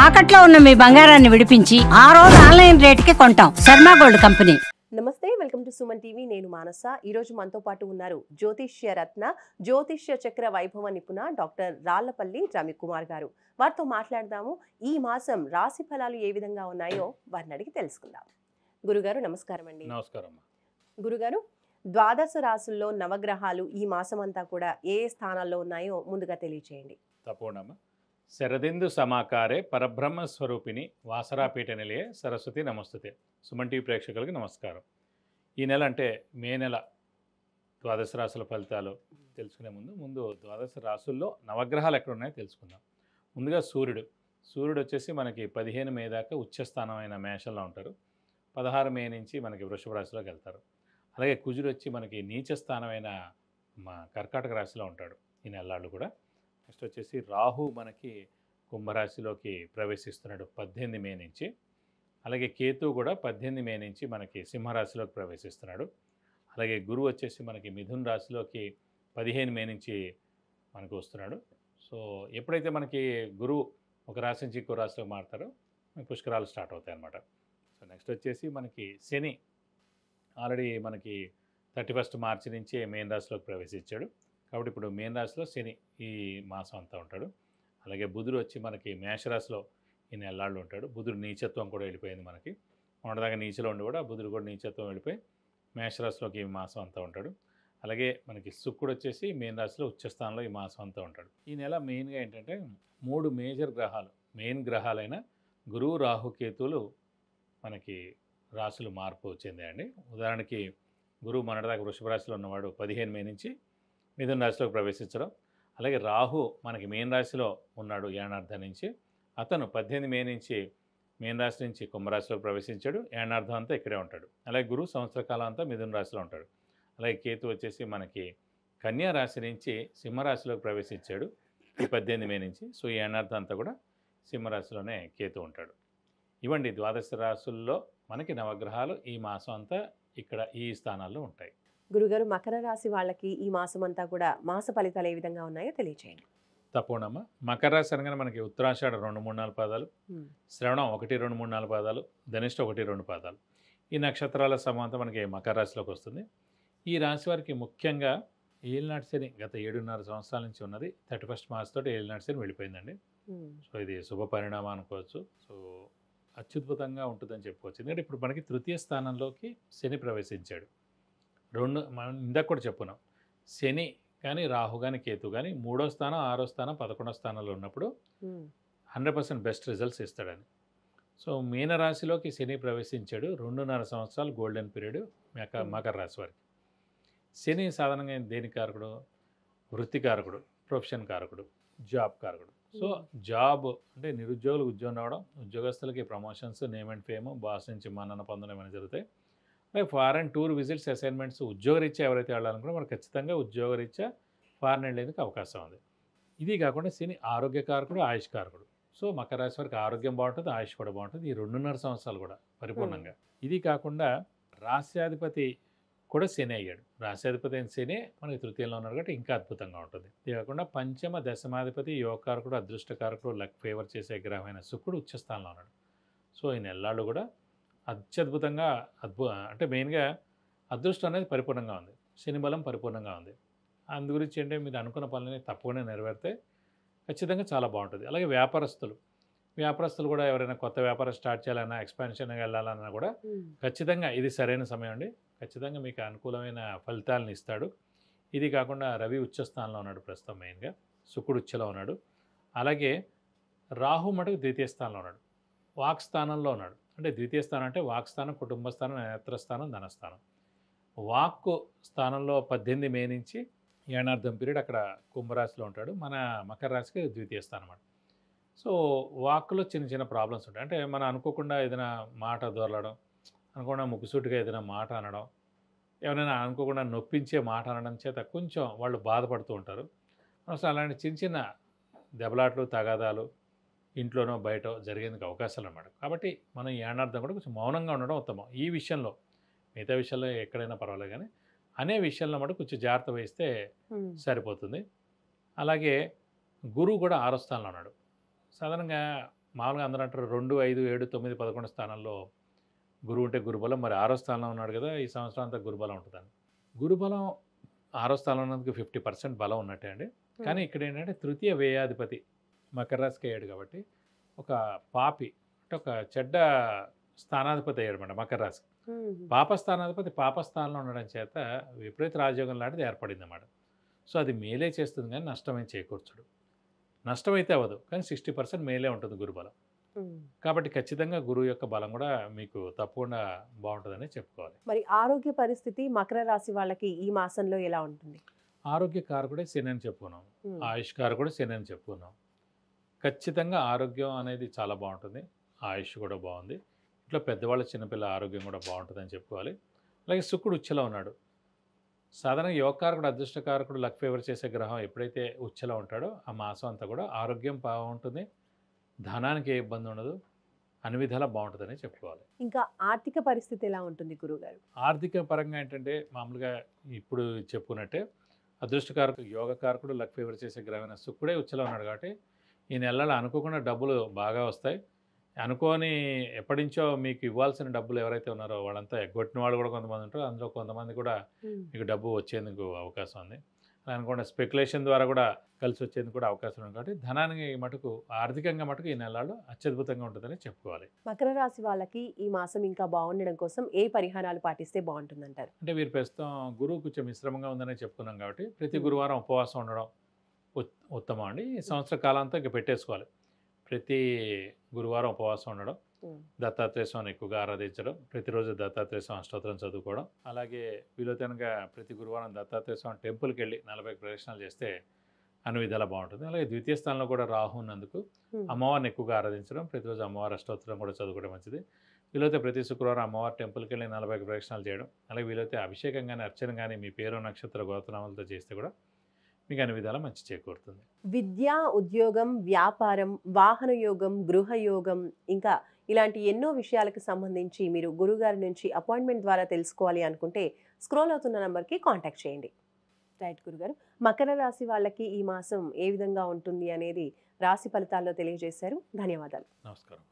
తాకట్లో ఉన్న మీ బంగారాన్ని విడిపించి ఆ రోజు ఆన్లైన్ రేటుకి కొంటాం. Sharma gold company. నమస్తే, వెల్కమ్ టు సుమన్ టీవీ. నేను మానస. ఈరోజు మనతో పాటు ఉన్నారు జ్యోతిష్య రత్న, జ్యోతిష్య చక్ర వైభవ నిపుణ డాక్టర్ రాళ్లపల్లి రవికుమార్ గారు. వారితో మాట్లాడదాము. ఈ మాసం రాశి ఫలాలు ఏ విధంగా ఉన్నాయో వారిని అడిగి తెలుసుకుందాం. గురుగారు నమస్కారం అండి. నమస్కారం. గురుగారు, ద్వాదశ రాశుల్లో నవగ్రహాలు ఈ మాసం అంతా కూడా ఏ స్థానాల్లో ఉన్నాయో ముందుగా తెలియచేయండి. తపోనమ్మ. శరదిందు సమాకారే పరబ్రహ్మ స్వరూపిణి వాసరాపీఠ నిలయే సరస్వతి నమస్తుతే. సుమన్ టీవీ ప్రేక్షకులకి నమస్కారం. ఈ నెల అంటే మే నెల ద్వాదశ రాశుల ఫలితాలు తెలుసుకునే ముందు ద్వాదశ రాశుల్లో నవగ్రహాలు ఎక్కడ ఉన్నాయో తెలుసుకుందాం. ముందుగా సూర్యుడు వచ్చేసి మనకి 15 మే దాకా ఉచ్చస్థానమైన మేషంలో ఉంటారు. 16 మే నుంచి మనకి వృషభ రాశిలోకి వెళ్తారు. అలాగే కుజుడు వచ్చి మనకి నీచ స్థానమైన కర్కాటక రాశిలో ఉంటాడు ఈ నెలలు కూడా. నెక్స్ట్ వచ్చేసి రాహు మనకి కుంభరాశిలోకి ప్రవేశిస్తున్నాడు 18 మే నుంచి. అలాగే కేతు కూడా 18 మే నుంచి మనకి సింహరాశిలోకి ప్రవేశిస్తున్నాడు. అలాగే గురువు వచ్చేసి మనకి మిథున్ రాశిలోకి 15 మే నుంచి మనకు వస్తున్నాడు. సో ఎప్పుడైతే మనకి గురువు ఒక రాశి నుంచి ఇంకో రాశిలోకి మారుతారో పుష్కరాలు స్టార్ట్ అవుతాయి అన్నమాట. సో నెక్స్ట్ వచ్చేసి మనకి శని ఆల్రెడీ మనకి 31 మార్చి నుంచి మేన్ రాశిలోకి ప్రవేశించాడు. కాబట్టి ఇప్పుడు మేన్ రాశిలో శని ఈ మాసం అంతా ఉంటాడు. అలాగే బుధుడు వచ్చి మనకి మేషరాశిలో ఈ నెలలాళ్ళు ఉంటాడు. బుధుడు నీచత్వం కూడా వెళ్ళిపోయింది మనకి. మొన్నదాకా నీచలో ఉండి కూడా బుధుడు కూడా నీచత్వం వెళ్ళిపోయి మేషరాశిలోకి ఈ మాసం అంతా ఉంటాడు. అలాగే మనకి శుక్రుడు వచ్చేసి మేన్ రాశిలో ఉచ్చస్థానంలో ఈ మాసం అంతా ఉంటాడు. ఈ నెల మెయిన్గా ఏంటంటే 3 మేజర్ గ్రహాలు, మెయిన్ గ్రహాలైన గురువు, రాహు, కేతువులు మనకి రాశులు మార్పు చెందాయండి. ఉదాహరణకి గురువు మొన్నటిదాకా వృషభ రాశిలో ఉన్నవాడు 15 మే నుంచి మిథున రాశిలోకి ప్రవేశించడం. అలాగే రాహు మనకి మేన్ రాశిలో ఉన్నాడు ఏనార్థం నుంచి. అతను 18 మే నుంచి మేన్ రాశి నుంచి కుంభరాశిలోకి ప్రవేశించాడు. ఏనార్థం అంతా ఇక్కడే ఉంటాడు. అలాగే గురువు సంవత్సర కాలం అంతా మిథున రాశిలో ఉంటాడు. అలాగే కేతు వచ్చేసి మనకి కన్యా రాశి నుంచి సింహరాశిలోకి ప్రవేశించాడు ఈ 18 మే నుంచి. సో ఈ ఏనార్థం అంతా కూడా సింహరాశిలోనే కేతు ఉంటాడు. ఇవ్వండి ద్వాదశ రాశుల్లో మనకి నవగ్రహాలు ఈ మాసం అంతా ఇక్కడ ఈ స్థానాల్లో ఉంటాయి. గురుగారు, మకర రాశి వాళ్ళకి ఈ మాసం అంతా కూడా మాస ఫలితాలు ఏ విధంగా ఉన్నాయో తెలియచేయండి. తప్పకుండా. మకర రాశి అనగానే మనకి ఉత్తరాషాఢ 2, 3, 4 పాదాలు, శ్రవణం 1, 2, 3, 4 పాదాలు, ధనిష్ట 1, 2 పాదాలు. ఈ నక్షత్రాల సమూహంతో మనకి మకర రాశిలోకి వస్తుంది. ఈ రాశి వారికి ముఖ్యంగా ఏలినాటి శని గత 7.5 సంవత్సరాల నుంచి ఉన్నది. 31 మార్చి తోటి ఏలినాటి శని వెళ్ళిపోయిందండి. సో ఇది శుభ పరిణామం అనుకోవచ్చు. సో అత్యద్భుతంగా ఉంటుందని చెప్పుకోవచ్చు. ఎందుకంటే ఇప్పుడు మనకి తృతీయ స్థానంలోకి శని ప్రవేశించాడు. మనం ఇందాక కూడా చెప్పుకున్నాం, శని కానీ రాహు కానీ కేతు కానీ 3వ స్థానం, 6వ స్థానం, 11వ స్థానంలో ఉన్నప్పుడు 100% బెస్ట్ రిజల్ట్స్ ఇస్తాడని. సో మీనరాశిలోకి శని ప్రవేశించాడు. 2.5 సంవత్సరాలు గోల్డెన్ పీరియడ్ మకర రాశి వారికి. శని సాధారణంగా దేనికి కారకుడు? వృత్తి కారకుడు, ప్రొఫెషన్ కారకుడు, జాబ్ కారకుడు. సో జాబ్ అంటే నిరుద్యోగులకు ఉద్యోగం రావడం, ఉద్యోగస్తులకి promotions, name and fame, boss నుంచి మన్నన పొందడం అనేది జరుగుతాయి. అలాగే ఫారెన్ టూర్ విజిట్స్, అసైన్మెంట్స్, ఉద్యోగరీత్యా ఎవరైతే వెళ్ళాలనుకున్నా మనకు ఖచ్చితంగా ఉద్యోగరీత్యా ఫారెన్ వెళ్ళేందుకు అవకాశం ఉంది. ఇది కాకుండా శని ఆరోగ్యకారకుడు, ఆయుష్కారకుడు. సో మకర రాశి వారికి ఆరోగ్యం బాగుంటుంది, ఆయుష్ కూడా బాగుంటుంది ఈ 2.5 సంవత్సరాలు కూడా పరిపూర్ణంగా. ఇది కాకుండా రాశ్యాధిపతి కూడా శని అయ్యాడు. రాశ్యాధిపతి అయిన శని మనకి తృతీయంలో ఉన్నాడు కాబట్టి ఇంకా అద్భుతంగా ఉంటుంది. ఇది కాకుండా పంచమ దశమాధిపతి, యోగకారకుడు, అదృష్టకారకుడు, లక్ ఫేవర్ చేసే గ్రహమైన శుక్రుడు ఉచ్చస్థానంలో ఉన్నాడు. సో ఈ నెలలాళ్ళు కూడా అత్యద్భుతంగా అంటే మెయిన్గా అదృష్టం అనేది పరిపూర్ణంగా ఉంది, శని బలం పరిపూర్ణంగా ఉంది. అందు గురించి అంటే మీరు అనుకున్న పనులని తప్పకుండా నెరవేరితే ఖచ్చితంగా చాలా బాగుంటుంది. అలాగే వ్యాపారస్తులు కూడా ఎవరైనా కొత్త వ్యాపారం స్టార్ట్ చేయాలన్నా, ఎక్స్పాన్షన్గా వెళ్ళాలన్నా కూడా ఖచ్చితంగా ఇది సరైన సమయం అండి. ఖచ్చితంగా మీకు అనుకూలమైన ఫలితాలను ఇస్తాడు. ఇది కాకుండా రవి ఉచ్చస్థానంలో ఉన్నాడు ప్రస్తుతం, మెయిన్గా శుక్రుడు ఉచ్చలో ఉన్నాడు. అలాగే రాహు మటుకు ద్వితీయ స్థానంలో ఉన్నాడు, వాక్ స్థానంలో ఉన్నాడు. అంటే ద్వితీయ స్థానం అంటే వాక్ స్థానం, కుటుంబ స్థానం, నేత్రస్థానం, ధనస్థానం. వాక్కు స్థానంలో 18 మే నుంచి ఏనార్థం పీరియడ్ అక్కడ కుంభరాశిలో ఉంటాడు. మన మకర రాశికి ద్వితీయ స్థానం అన్నమాట. సో వాక్లో చిన్న చిన్న ప్రాబ్లమ్స్ ఉంటాయి. అంటే మనం అనుకోకుండా ఏదైనా మాట దొరలడం, అనుకోకుండా ముక్కుసూటిగా ఏదైనా మాట అనడం, ఎవరైనా అనుకోకుండా నొప్పించే మాట అనడం చేత కొంచెం వాళ్ళు బాధపడుతూ ఉంటారు. అసలు అలాంటి చిన్న చిన్న దెబ్బలాట్లు, తగాదాలు ఇంట్లోనో బయటో జరిగేందుకు అవకాశాలు అన్నమాట. కాబట్టి మనం ఈ ఏనార్థం కూడా కొంచెం మౌనంగా ఉండడం ఉత్తమం. ఈ విషయంలో, మిగతా విషయాల్లో ఎక్కడైనా పర్వాలేదు కానీ అనే విషయంలో మటు కొంచెం జాగ్రత్త వహిస్తే సరిపోతుంది. అలాగే గురువు కూడా 6వ స్థానంలో ఉన్నాడు. సాధారణంగా మామూలుగా అందరూ అంటారు 2, 5, 7, 9, 11 స్థానాల్లో గురువు ఉంటే గురుబలం. మరి 6వ స్థానంలో ఉన్నాడు కదా, ఈ సంవత్సరం అంతా గురుబలం ఉంటుందని. గురుబలం 6వ స్థానంలో ఉన్నందుకు 50% బలం ఉన్నట్టే అండి. కానీ ఇక్కడ ఏంటంటే తృతీయ వ్యయాధిపతి మకర రాశికి అయ్యాడు కాబట్టి ఒక పాపి అంటే ఒక చెడ్డ స్థానాధిపతి అయ్యాడు అన్నమాట మకర రాశికి. పాప స్థానాధిపతి పాప స్థానంలో ఉండడం చేత విపరీత రాజయోగం లాంటిది ఏర్పడింది అన్నమాట. సో అది మేలే చేస్తుంది కానీ నష్టమేం చేకూర్చడు. నష్టమైతే అవ్వదు కానీ 60% మేలే ఉంటుంది గురుబలం. కాబట్టి ఖచ్చితంగా గురువు యొక్క బలం కూడా మీకు తప్పకుండా బాగుంటుందని చెప్పుకోవాలి. మరి ఆరోగ్య పరిస్థితి మకర రాశి వాళ్ళకి ఈ మాసంలో ఎలా ఉంటుంది? ఆరోగ్య కారకుడే శని అని చెప్పుకున్నాం, ఆయుష్ కారకుడు శని అని చెప్పుకున్నాం. ఖచ్చితంగా ఆరోగ్యం అనేది చాలా బాగుంటుంది, ఆయుష్ కూడా బాగుంది. ఇంట్లో పెద్దవాళ్ళ చిన్నపిల్ల ఆరోగ్యం కూడా బాగుంటుందని చెప్పుకోవాలి. అలాగే శుక్రుడు ఉచ్చలో ఉన్నాడు. సాధారణంగా యోగకారకుడు అదృష్టకారకుడు లక్ ఫేవర్ చేసే గ్రహం ఎప్పుడైతే ఉచ్చలో ఉంటాడో ఆ మాసం అంతా కూడా ఆరోగ్యం బాగుంటుంది, ధనానికి ఏ ఇబ్బంది ఉండదు, అన్ని విధాలా బాగుంటుందని చెప్పుకోవాలి. ఇంకా ఆర్థిక పరిస్థితి ఎలా ఉంటుంది గురుగారు? ఆర్థిక పరంగా ఏంటంటే మామూలుగా ఇప్పుడు చెప్పుకున్నట్టే అదృష్టకారకుడు యోగకారకుడు లక్ ఫేవర్ చేసే గ్రహమైన శుక్రుడే ఉచ్చలో ఉన్నాడు కాబట్టి ఈ నెలలో అనుకోకుండా డబ్బులు బాగా వస్తాయి. అనుకోని ఎప్పటి నుంచో మీకు ఇవ్వాల్సిన డబ్బులు ఎవరైతే ఉన్నారో వాళ్ళంతా ఎగ్గొట్టిన వాళ్ళు కూడా కొంతమంది ఉంటారు. అందులో కొంతమంది కూడా మీకు డబ్బు వచ్చేందుకు అవకాశం ఉంది. అలా అనుకోండి స్పెక్యులేషన్ ద్వారా కూడా కలిసి వచ్చేందుకు కూడా అవకాశం ఉంది. కాబట్టి ధనానికి మటుకు ఆర్థికంగా మటుకు ఈ నెలలో అత్యద్భుతంగా ఉంటుందని చెప్పుకోవాలి. మకర రాశి వాళ్ళకి ఈ మాసం ఇంకా బాగుండడం కోసం ఏ పరిహారాలు పాటిస్తే బాగుంటుందంటారు? అంటే వీరు ప్రస్తుతం గురువు కొంచెం మిశ్రమంగా ఉందని చెప్పుకున్నాం కాబట్టి ప్రతి గురువారం ఉపవాసం ఉండడం ఉత్తమం అండి. ఈ సంవత్సర కాలంతో ఇక పెట్టేసుకోవాలి. ప్రతి గురువారం ఉపవాసం ఉండడం, దత్తాత్రేయ స్వామిని ఎక్కువగా ఆరాధించడం, ప్రతిరోజు దత్తాత్రేయ స్వామి అష్టోత్తరం చదువుకోవడం, అలాగే వీలైతేనగా ప్రతి గురువారం దత్తాత్రేయ స్వామి టెంపుల్కి వెళ్ళి 40 ప్రదక్షిణాలు చేస్తే అన్ని విధాలా బాగుంటుంది. అలాగే ద్వితీయ స్థానంలో కూడా రాహు ఉన్నందుకు అమ్మవారిని ఎక్కువగా ఆరాధించడం, ప్రతిరోజు అమ్మవారి అష్టోత్తరం కూడా చదువుకోవడం మంచిది. వీలైతే ప్రతి శుక్రవారం అమ్మవారి టెంపుల్కి వెళ్ళి 40 ప్రదక్షిణాలు చేయడం, అలాగే వీలైతే అభిషేకం కానీ అర్చన కానీ మీ పేరు నక్షత్ర గోత్రనామాలతో చేస్తే కూడా మీకు అన్ని విధాలా మంచి చేకూరుతుంది. విద్య, ఉద్యోగం, వ్యాపారం, వాహన యోగం, గృహయోగం ఇంకా ఇలాంటి ఎన్నో విషయాలకు సంబంధించి మీరు గురుగారి నుంచి అపాయింట్మెంట్ ద్వారా తెలుసుకోవాలి అనుకుంటే స్క్రోల్ అవుతున్న నెంబర్కి కాంటాక్ట్ చేయండి. రైట్ గురుగారు, మకర రాశి వాళ్ళకి ఈ మాసం ఏ విధంగా ఉంటుంది అనేది రాశి ఫలితాల్లో తెలియజేశారు. ధన్యవాదాలు. నమస్కారం.